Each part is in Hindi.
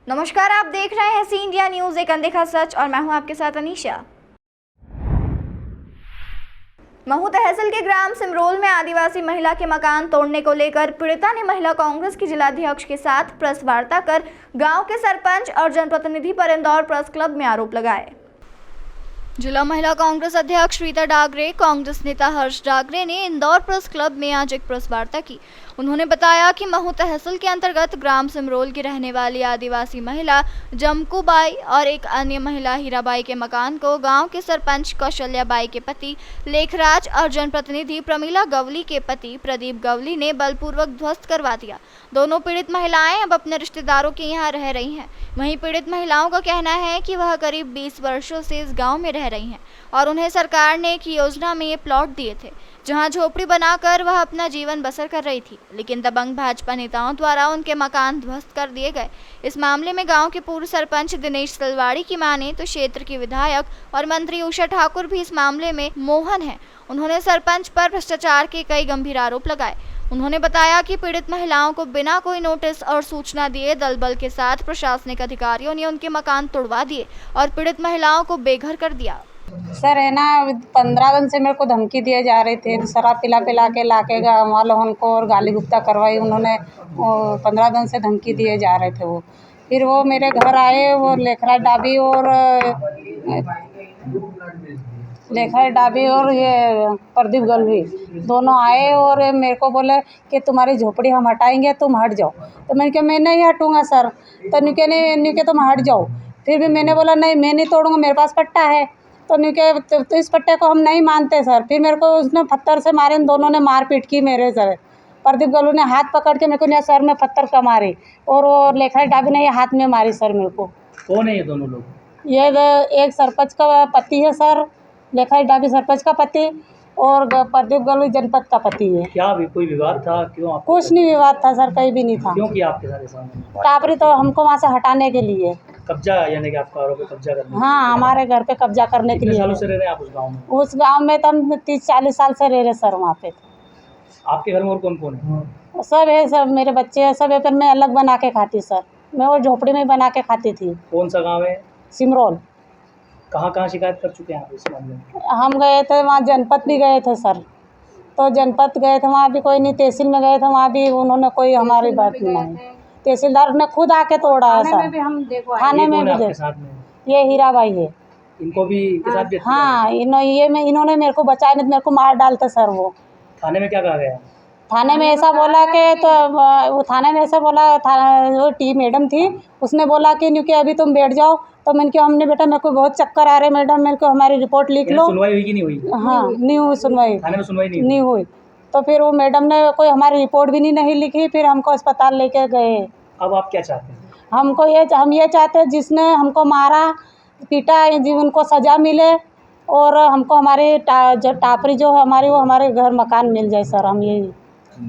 नमस्कार, आप देख रहे हैं सी इंडिया न्यूज, एक अनदेखा सच, और मैं हूं आपके साथ अनीशा। महू तहसील के ग्राम सिमरोल में आदिवासी महिला के मकान तोड़ने को लेकर पीड़िता ने महिला कांग्रेस की जिलाध्यक्ष के साथ प्रेस वार्ता कर गांव के सरपंच और जनप्रतिनिधि पर इंदौर प्रेस क्लब में आरोप लगाए। जिला महिला कांग्रेस अध्यक्ष रीता डागरे, कांग्रेस नेता हर्ष डागरे ने इंदौर प्रेस क्लब में आज एक प्रेस वार्ता की। उन्होंने बताया कि महू तहसील के अंतर्गत ग्राम सिमरोल की रहने वाली आदिवासी महिला जमकूबाई और एक अन्य महिला हीराबाई के मकान को गांव के सरपंच कौशल्याबाई के पति लेखराज और जनप्रतिनिधि प्रमीला गवली के पति प्रदीप गवली ने बलपूर्वक ध्वस्त करवा दिया। दोनों पीड़ित महिलाएं अब अपने रिश्तेदारों के यहाँ रह रही हैं। वहीं पीड़ित महिलाओं का कहना है कि वह करीब 20 वर्षों से इस गाँव में रह रही हैं और उन्हें सरकार ने एक योजना में ये प्लॉट दिए थे जहां झोपड़ी बनाकर वह अपना जीवन बसर कर रही थी, लेकिन दबंग भाजपा नेताओं द्वारा उनके मकान ध्वस्त कर दिए गए। इस मामले में गांव के पूर्व सरपंच दिनेश तलवाड़ी की माने तो क्षेत्र की विधायक और मंत्री उषा ठाकुर भी इस मामले में मोहन है। उन्होंने सरपंच पर भ्रष्टाचार के कई गंभीर आरोप लगाए। उन्होंने बताया कि पीड़ित महिलाओं को बिना कोई नोटिस और सूचना दिए दल बल के साथ प्रशासनिक अधिकारियों ने उनके मकान तोड़वा दिए और पीड़ित महिलाओं को बेघर कर दिया। सर है ना, 15 दिन से मेरे को धमकी दिए जा रहे थे, शराब पिला के लाके गाँव वालों को और गाली गुप्ता करवाई उन्होंने। 15 दिन से धमकी दिए जा रहे थे वो। फिर वो मेरे घर आए, वो लेखराज डाबी और ये प्रदीप गलवी दोनों आए और मेरे को बोले कि तुम्हारी झोपड़ी हम हटाएंगे, तुम हट जाओ। तो मैंने कहा मैं नहीं हटूँगा सर। तो न्यूके तुम हट जाओ। फिर भी मैंने बोला नहीं, मैं नहीं तोड़ूँगा, मेरे पास पट्टा है। तो न्यूके तो इस पट्टे को हम नहीं मानते सर। फिर मेरे को उसने पत्थर से मारे, इन दोनों ने मारपीट की मेरे सर। प्रदीप गलू ने हाथ पकड़ के मेरे को यहाँ सर में पत्थर का मारे और वो लेखराज डाबी ने ये हाथ में मारी सर मेरे को। कौन है ये दोनों लोग? ये एक सरपंच का पति है सर, लेखराज डाबी सरपंच का पति, और प्रदीप गलू जनपद का पति है। क्या भी कोई विवाद था? क्यों? कुछ नहीं विवाद था सर, कहीं भी नहीं था। क्यों किया आपके साथ ऐसा? टापरी तो हमको वहाँ से हटाने के लिए। कब्जा, यानी कि आपका आरोप है कब्जा करने? हाँ, हमारे घर पे कब्जा करने के कितने लिए। सालों से रह रहे हैं आप उस गांव में? उस गांव में तो हम 30-40 साल से रह रहे सर वहाँ पे। आपके घर में और कौन कौन है? सब है, सब मेरे बच्चे हैं सब है, पर मैं अलग बना के खाती सर। मैं वो झोपड़ी में बना के खाती थी। कौन सा गाँव है? सिमरोल। कहाँ शिकायत कर चुके हैं आप इस मामले में? हम गए थे वहाँ, जनपद भी गए थे सर। तो जनपद गए थे, वहाँ भी कोई नहीं। तहसील में गए थे, वहाँ भी उन्होंने कोई हमारी बात नहीं मानी। तहसीलदार ने खुद आके तोड़ा है सर। थाने में भी ये हीराबाई है। इनको भी के साथ भी? हाँ, इन्होंने मेरे को बचाया, नहीं तो मेरे को मार डालते सर वो। थाने में क्या कहा गया? थाने में ऐसा बोला कि तो वो थाने में ऐसा बोला, वो टी मैडम थी, उसने बोला कि न्यू कि अभी तुम बैठ जाओ। तो मैंने कहा हमने बेटा मेरे को बहुत चक्कर आ रहे मैडम, मेरे को हमारी रिपोर्ट लिख लो। सुनवाई हुई कि नहीं हुई? हाँ, नहीं हुई सुनवाई। थाने में सुनवाई नहीं हुई। तो फिर वो मैडम ने कोई हमारी रिपोर्ट भी नहीं लिखी। फिर हमको अस्पताल लेके गए। अब आप क्या चाहते हैं? हम ये चाहते हैं जिसने हमको मारा पीटा उनको सज़ा मिले और हमको हमारी जो टापरी जो है हमारी, वो हमारे घर मकान मिल जाए सर। हम यही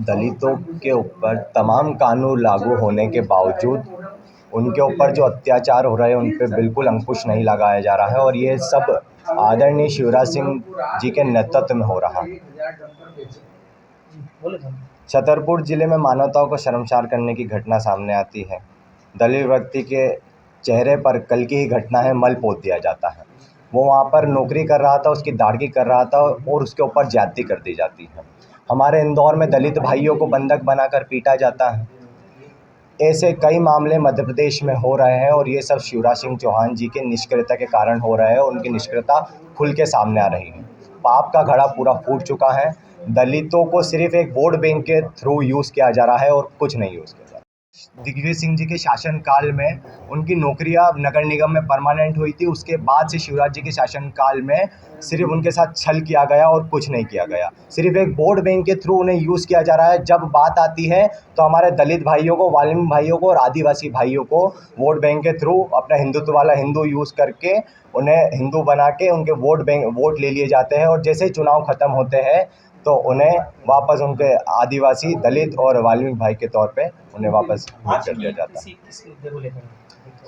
दलितों के ऊपर तमाम कानून लागू होने के बावजूद उनके ऊपर जो अत्याचार हो रहे हैं उन पे बिल्कुल अंकुश नहीं लगाया जा रहा है और ये सब आदरणीय शिवराज सिंह जी के नेतृत्व में हो रहा है। छतरपुर जिले में मानवताओं को शर्मसार करने की घटना सामने आती है। दलित व्यक्ति के चेहरे पर कल की ही घटना है, मल पोत दिया जाता है। वो वहाँ पर नौकरी कर रहा था, उसकी दाढ़ी कर रहा था और उसके ऊपर ज्यादती कर दी जाती है। हमारे इंदौर में दलित भाइयों को बंधक बनाकर पीटा जाता है। ऐसे कई मामले मध्य प्रदेश में हो रहे हैं और ये सब शिवराज सिंह चौहान जी के निष्क्रियता के कारण हो रहे हैं। उनकी निष्क्रियता खुल के सामने आ रही है। पाप का घड़ा पूरा फूट चुका है। दलितों को सिर्फ एक वोट बैंक के थ्रू यूज़ किया जा रहा है और कुछ नहीं यूज़ किया जा रहा है। दिग्विजय सिंह जी के शासनकाल में उनकी नौकरियां नगर निगम में परमानेंट हुई थी। उसके बाद से शिवराज जी के शासनकाल में सिर्फ उनके साथ छल किया गया और कुछ नहीं किया गया। सिर्फ एक वोट बैंक के थ्रू उन्हें यूज़ किया जा रहा है। जब बात आती है तो हमारे दलित भाइयों को, वाल्मीकि भाइयों को और आदिवासी भाइयों को वोट बैंक के थ्रू अपना हिंदुत्व वाला हिंदू यूज़ करके उन्हें हिंदू बना के उनके वोट ले लिए जाते हैं और जैसे ही चुनाव ख़त्म होते हैं तो उन्हें वापस उनके आदिवासी, दलित और वाल्मीकि भाई के तौर पे उन्हें वापस कर दिया जाता है।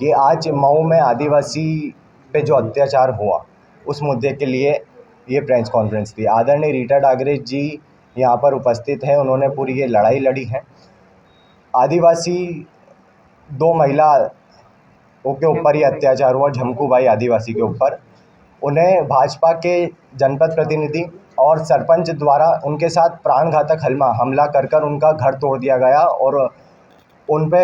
ये आज मऊ में आदिवासी पे जो अत्याचार हुआ उस मुद्दे के लिए ये प्रेस कॉन्फ्रेंस थी। आदरणीय रीटा डागरे जी यहाँ पर उपस्थित हैं। उन्होंने पूरी ये लड़ाई लड़ी है। आदिवासी 2 महिला के ऊपर ही अत्याचार हुआ, झमकू भाई आदिवासी के ऊपर। उन्हें भाजपा के जनपद प्रतिनिधि और सरपंच द्वारा उनके साथ प्राणघातक हमला कर उनका घर तोड़ दिया गया और उन पे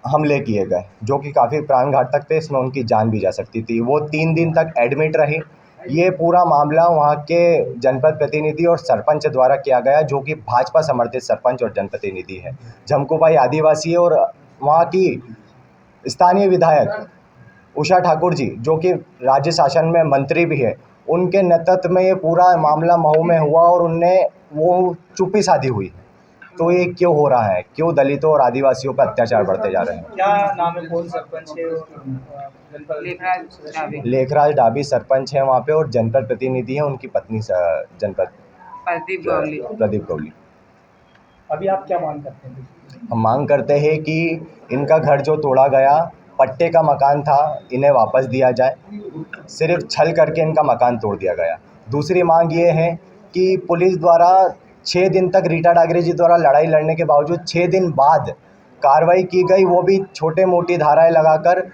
हमले किए गए, जो कि काफ़ी प्राणघातक थे। इसमें उनकी जान भी जा सकती थी। वो 3 दिन तक एडमिट रही। ये पूरा मामला वहाँ के जनपद प्रतिनिधि और सरपंच द्वारा किया गया, जो कि भाजपा समर्थित सरपंच और जनप्रतिनिधि है। झमकू भाई आदिवासी और वहाँ की स्थानीय विधायक उषा ठाकुर जी, जो कि राज्य शासन में मंत्री भी है, उनके नेतृत्व में ये पूरा मामला मऊ में हुआ और वो चुप्पी साधी हुई। तो ये क्यों हो रहा है? क्यों दलितों और आदिवासियों पर अत्याचार बढ़ते जा रहे हैं? क्या नाम है, कौन सरपंच है? जनपद लेखराज डाबी सरपंच है वहाँ पे और जनपद प्रतिनिधि है उनकी पत्नी जनपद प्रदीप गौली। अभी आप क्या मांग करते हैं? हम मांग करते हैं कि इनका घर जो तोड़ा गया, पट्टे का मकान था, इन्हें वापस दिया जाए। सिर्फ छल करके इनका मकान तोड़ दिया गया। दूसरी मांग ये है कि पुलिस द्वारा 6 दिन तक रीटा डागरे जी द्वारा लड़ाई लड़ने के बावजूद 6 दिन बाद कार्रवाई की गई, वो भी छोटे मोटी धाराएं लगाकर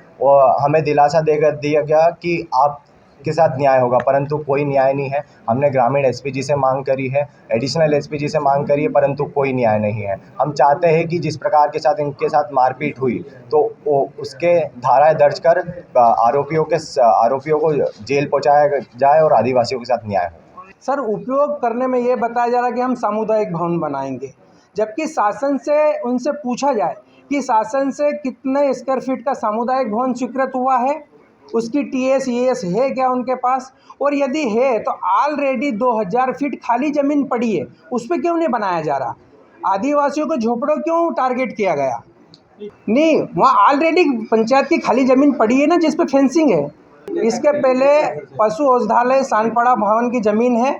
हमें दिलासा दिया गया कि आपके साथ न्याय होगा, परंतु कोई न्याय नहीं है। हमने ग्रामीण एसपी जी से मांग करी है, एडिशनल एसपी जी से मांग करी है, परंतु कोई न्याय नहीं है। हम चाहते हैं कि जिस प्रकार के साथ इनके साथ मारपीट हुई तो उसके धाराएं दर्ज कर आरोपियों को जेल पहुंचाया जाए और आदिवासियों के साथ न्याय हो। सर, उपयोग करने में ये बताया जा रहा है कि हम सामुदायिक भवन बनाएंगे, जबकि शासन से उनसे पूछा जाए कि शासन से कितने स्क्वायर फीट का सामुदायिक भवन स्वीकृत हुआ है, उसकी टीएस ईएस है क्या उनके पास, और यदि है तो ऑलरेडी 2000 फीट खाली ज़मीन पड़ी है, उस पर क्यों नहीं बनाया जा रहा? आदिवासियों को झोपड़ों क्यों टारगेट किया गया? नहीं, वहाँ ऑलरेडी पंचायत की खाली ज़मीन पड़ी है ना, जिस पे फेंसिंग है। इसके पहले पशु औषधालय सानपड़ा भवन की ज़मीन है,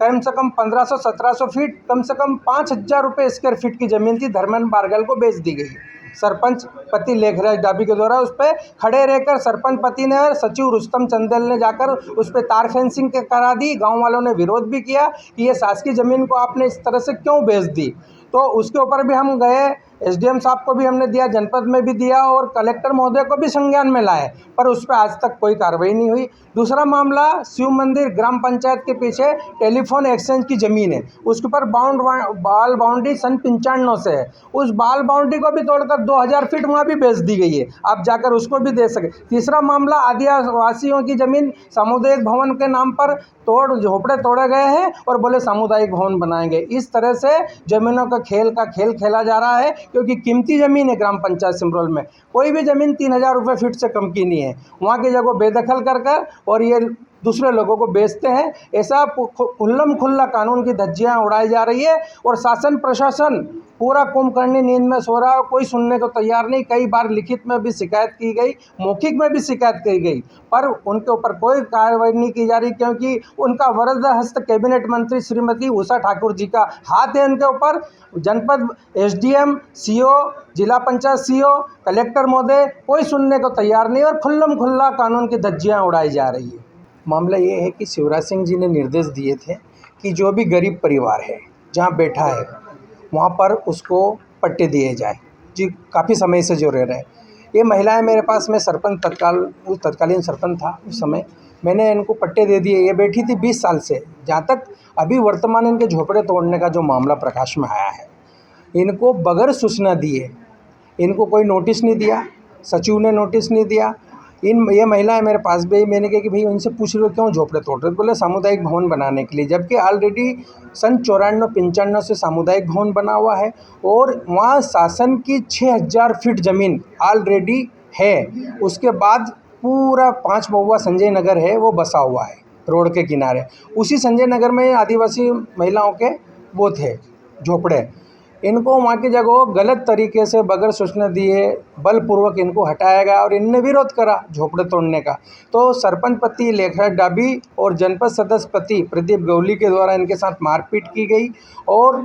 कम से कम 1500-1700 फीट, कम से कम 5000 रुपये स्क्वायर फीट की ज़मीन थी, धर्मेंद्र बारगल को बेच दी गई। सरपंच पति लेखराज डाबी के द्वारा उस पर खड़े रहकर सरपंच पति ने और सचिव रुस्तम चंदेल ने जाकर उस पर तार फेंसिंग करा दी। गांव वालों ने विरोध भी किया कि ये शासकीय ज़मीन को आपने इस तरह से क्यों बेच दी। तो उसके ऊपर भी हम गए, एसडीएम साहब को भी हमने दिया, जनपद में भी दिया और कलेक्टर महोदय को भी संज्ञान में लाए, पर उस पर आज तक कोई कार्रवाई नहीं हुई। दूसरा मामला, शिव मंदिर ग्राम पंचायत के पीछे टेलीफोन एक्सचेंज की ज़मीन है, उसके ऊपर बाल बाउंड्री सन 95 से है। उस बाल बाउंड्री को भी तोड़कर 2000 फीट वहाँ भी बेच दी गई है, आप जाकर उसको भी दे सके। तीसरा मामला, आदिवासियों की ज़मीन सामुदायिक भवन के नाम पर झोपड़े तोड़े गए हैं और बोले सामुदायिक भवन बनाएंगे। इस तरह से ज़मीनों का खेल खेला जा रहा है, क्योंकि कीमती ज़मीन है ग्राम पंचायत सिमरोल में। कोई भी ज़मीन 3000 रुपये फीट से कम की नहीं है। वहाँ की जगह बेदखल कर और ये दूसरे लोगों को बेचते हैं। ऐसा खुल्लम खुल्ला कानून की धज्जियाँ उड़ाई जा रही है और शासन प्रशासन पूरा कुंभकर्णी नींद में सो रहा है, कोई सुनने को तैयार नहीं। कई बार लिखित में भी शिकायत की गई, मौखिक में भी शिकायत की गई, पर उनके ऊपर कोई कार्रवाई नहीं की जा रही, क्योंकि उनका वरद हस्त कैबिनेट मंत्री श्रीमती उषा ठाकुर जी का हाथ है उनके ऊपर। जनपद एसडीएम, सीओ, जिला पंचायत सीओ, कलेक्टर महोदय कोई सुनने को तैयार नहीं और खुल्लम खुल्ला कानून की धज्जियाँ उड़ाई जा रही है। मामला ये है कि शिवराज सिंह जी ने निर्देश दिए थे कि जो भी गरीब परिवार है जहाँ बैठा है वहाँ पर उसको पट्टे दिए जाए। जी, काफ़ी समय से जो रह रहे हैं ये महिलाएं मेरे पास, में सरपंच तत्कालीन सरपंच था उस समय, मैंने इनको पट्टे दे दिए। ये बैठी थी 20 साल से। जहाँ तक अभी वर्तमान इनके झोपड़े तोड़ने का जो मामला प्रकाश में आया है, इनको बगैर सूचना दिए, इनको कोई नोटिस नहीं दिया, सचिव ने नोटिस नहीं दिया। ये महिलाएं मेरे पास भी, मैंने कहा कि भाई उनसे पूछ लो क्यों झोपड़े तोड़ रहे, बोले सामुदायिक भवन बनाने के लिए, जबकि ऑलरेडी सन 94-95 से सामुदायिक भवन बना हुआ है और वहाँ शासन की 6000 फीट ज़मीन ऑलरेडी है। उसके बाद पूरा 5 बउआ संजय नगर है, वो बसा हुआ है रोड के किनारे। उसी संजय नगर में आदिवासी महिलाओं के वो थे झोपड़े। इनको वहाँ की जगह गलत तरीके से बगैर सूचना दिए बलपूर्वक इनको हटाया गया और इनने विरोध करा झोपड़े तोड़ने का। तो सरपंच पति लेखराज डाबी और जनपद सदस्य पति प्रदीप गौली के द्वारा इनके साथ मारपीट की गई और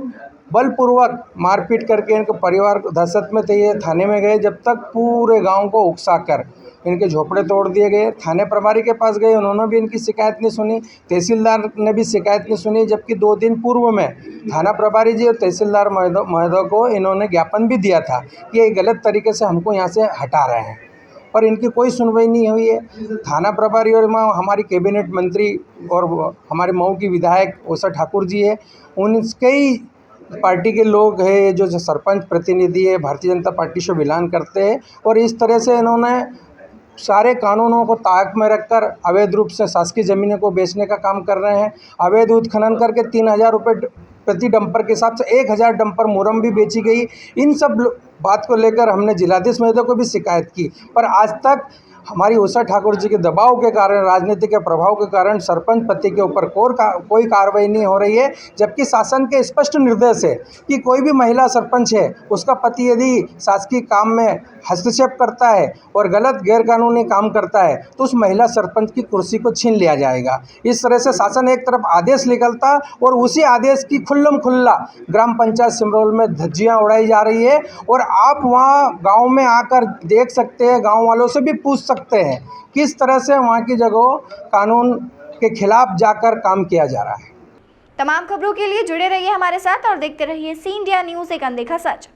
बलपूर्वक मारपीट करके इनके परिवार को दहशत में थे। ये थाने में गए, जब तक पूरे गांव को उकसाकर इनके झोपड़े तोड़ दिए गए। थाने प्रभारी के पास गए, उन्होंने भी इनकी शिकायत नहीं सुनी, तहसीलदार ने भी शिकायत नहीं सुनी, जबकि 2 दिन पूर्व में थाना प्रभारी जी और तहसीलदार महोदय को इन्होंने ज्ञापन भी दिया था कि ये गलत तरीके से हमको यहाँ से हटा रहे हैं। पर इनकी कोई सुनवाई नहीं हुई है। थाना प्रभारी और हमारी कैबिनेट मंत्री और हमारे मऊ की विधायक उषा ठाकुर जी है, उनके ही पार्टी के लोग हैं जो सरपंच प्रतिनिधि है, भारतीय जनता पार्टी से बिलोंग करते हैं, और इस तरह से इन्होंने सारे कानूनों को ताक में रखकर अवैध रूप से शासकीय ज़मीनों को बेचने का काम कर रहे हैं। अवैध उत्खनन करके 3000 रुपये प्रति डंपर के हिसाब से 1000 डंपर मुरम भी बेची गई। इन सब बात को लेकर हमने जिलाधीश महोदय को भी शिकायत की, पर आज तक हमारी उषा ठाकुर जी के दबाव के कारण, राजनीति के प्रभाव के कारण सरपंच पति के ऊपर कोई कार्रवाई नहीं हो रही है। जबकि शासन के स्पष्ट निर्देश है कि कोई भी महिला सरपंच है, उसका पति यदि शासकीय काम में हस्तक्षेप करता है और गलत गैरकानूनी काम करता है तो उस महिला सरपंच की कुर्सी को छीन लिया जाएगा। इस तरह से शासन एक तरफ आदेश निकलता और उसी आदेश की खुल्लम खुल्ला ग्राम पंचायत सिमरोल में धज्जियाँ उड़ाई जा रही है। और आप वहाँ गाँव में आकर देख सकते हैं, गाँव वालों से भी पूछ सकते हैं किस तरह से वहाँ की जगह कानून के खिलाफ जाकर काम किया जा रहा है। तमाम खबरों के लिए जुड़े रहिए हमारे साथ और देखते रहिए सी इंडिया न्यूज़, एक अनदेखा सच।